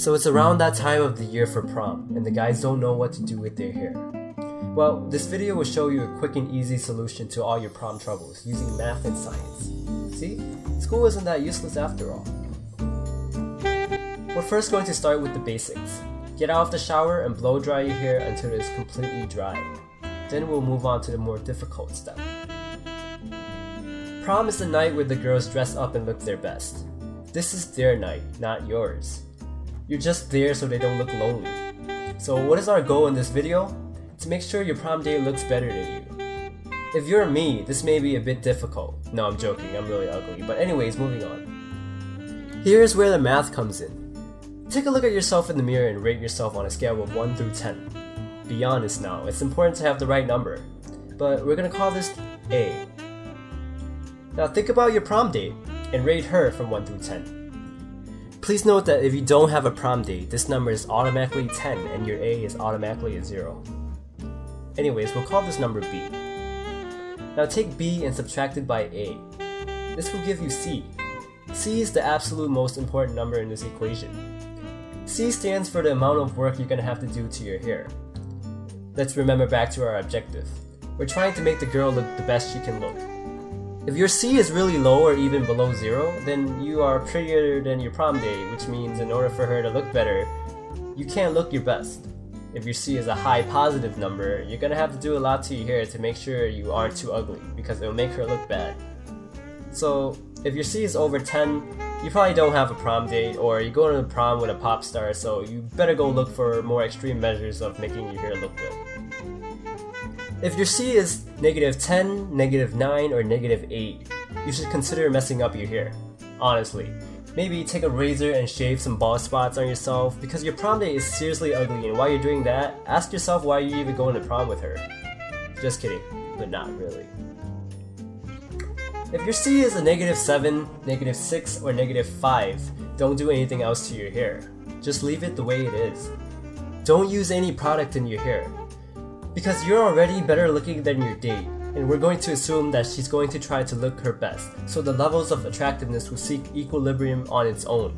So it's around that time of the year for prom, and the guys don't know what to do with their hair. Well, this video will show you a quick and easy solution to all your prom troubles using math and science. See? School isn't that useless after all. We're first going to start with the basics. Get out of the shower and blow dry your hair until it is completely dry. Then we'll move on to the more difficult step. Prom is the night where the girls dress up and look their best. This is their night, not yours. You're just there so they don't look lonely. So what is our goal in this video? To make sure your prom date looks better than you. If you're me, this may be a bit difficult. No, I'm joking, I'm really ugly. But anyways, moving on. Here's where the math comes in. Take a look at yourself in the mirror and rate yourself on a scale of 1 through 10. Be honest now, it's important to have the right number. But we're gonna call this A. Now think about your prom date and rate her from 1 through 10. Please note that if you don't have a prom date, this number is automatically 10 and your A is automatically a 0. Anyways, we'll call this number B. Now take B and subtract it by A. This will give you C. C is the absolute most important number in this equation. C stands for the amount of work you're gonna have to do to your hair. Let's remember back to our objective. We're trying to make the girl look the best she can look. If your C is really low or even below 0, then you are prettier than your prom date, which means in order for her to look better, you can't look your best. If your C is a high positive number, you're gonna have to do a lot to your hair to make sure you aren't too ugly, because it'll make her look bad. So, if your C is over 10, you probably don't have a prom date, or you go to the prom with a pop star, so you better go look for more extreme measures of making your hair look good. If your C is -10, -9, or -8, you should consider messing up your hair. Honestly, maybe take a razor and shave some bald spots on yourself, because your prom date is seriously ugly, and while you're doing that, ask yourself why you're even going to prom with her. Just kidding, but not really. If your C is a -7, -6, or -5, don't do anything else to your hair. Just leave it the way it is. Don't use any product in your hair, because you're already better looking than your date, and we're going to assume that she's going to try to look her best, so the levels of attractiveness will seek equilibrium on its own.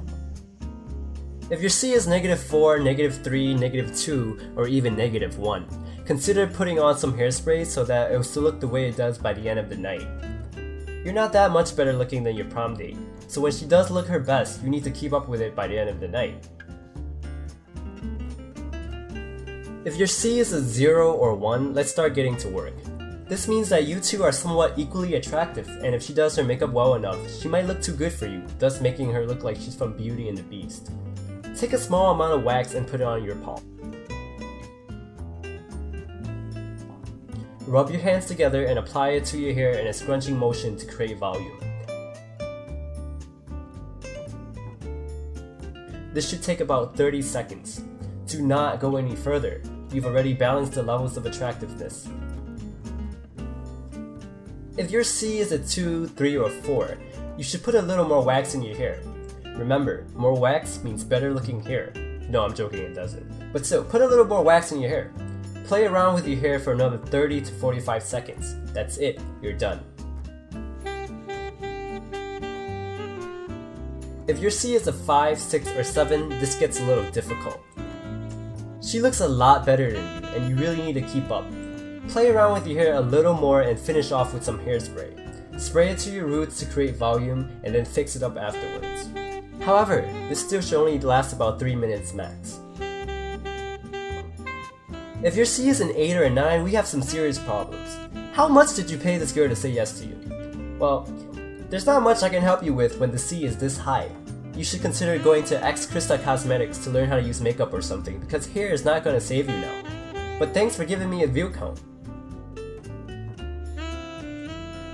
If your C is -4, -3, -2, or even -1, consider putting on some hairspray so that it will still look the way it does by the end of the night. You're not that much better looking than your prom date, so when she does look her best, you need to keep up with it by the end of the night. If your C is a 0 or 1, let's start getting to work. This means that you two are somewhat equally attractive, and if she does her makeup well enough, she might look too good for you, thus making her look like she's from Beauty and the Beast. Take a small amount of wax and put it on your palm. Rub your hands together and apply it to your hair in a scrunching motion to create volume. This should take about 30 seconds. Do not go any further. You've already balanced the levels of attractiveness. If your C is a 2, 3, or 4, you should put a little more wax in your hair. Remember, more wax means better looking hair. No, I'm joking, it doesn't. But still, put a little more wax in your hair. Play around with your hair for another 30 to 45 seconds. That's it, you're done. If your C is a 5, 6, or 7, this gets a little difficult. She looks a lot better than you, and you really need to keep up. Play around with your hair a little more and finish off with some hairspray. Spray it to your roots to create volume, and then fix it up afterwards. However, this still should only last about 3 minutes max. If your C is an 8 or a 9, we have some serious problems. How much did you pay this girl to say yes to you? Well, there's not much I can help you with when the C is this high. You should consider going to X Krista Cosmetics to learn how to use makeup or something, because hair is not going to save you now. But thanks for giving me a view count.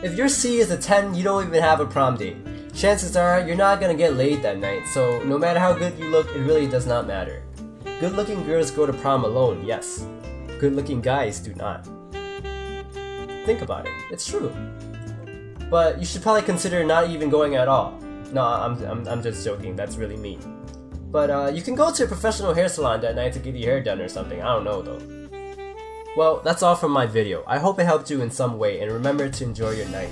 If your C is a 10, you don't even have a prom date. Chances are you're not going to get laid that night, so no matter how good you look, it really does not matter. Good looking girls go to prom alone, yes. Good looking guys do not. Think about it, it's true. But you should probably consider not even going at all. No, I'm just joking, that's really mean. But you can go to a professional hair salon that night to get your hair done or something, I don't know though. Well, that's all from my video. I hope it helped you in some way, and remember to enjoy your night.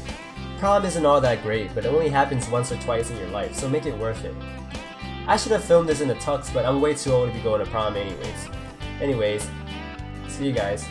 Prom isn't all that great, but it only happens once or twice in your life, so make it worth it. I should have filmed this in a tux, but I'm way too old to be going to prom anyways. See you guys.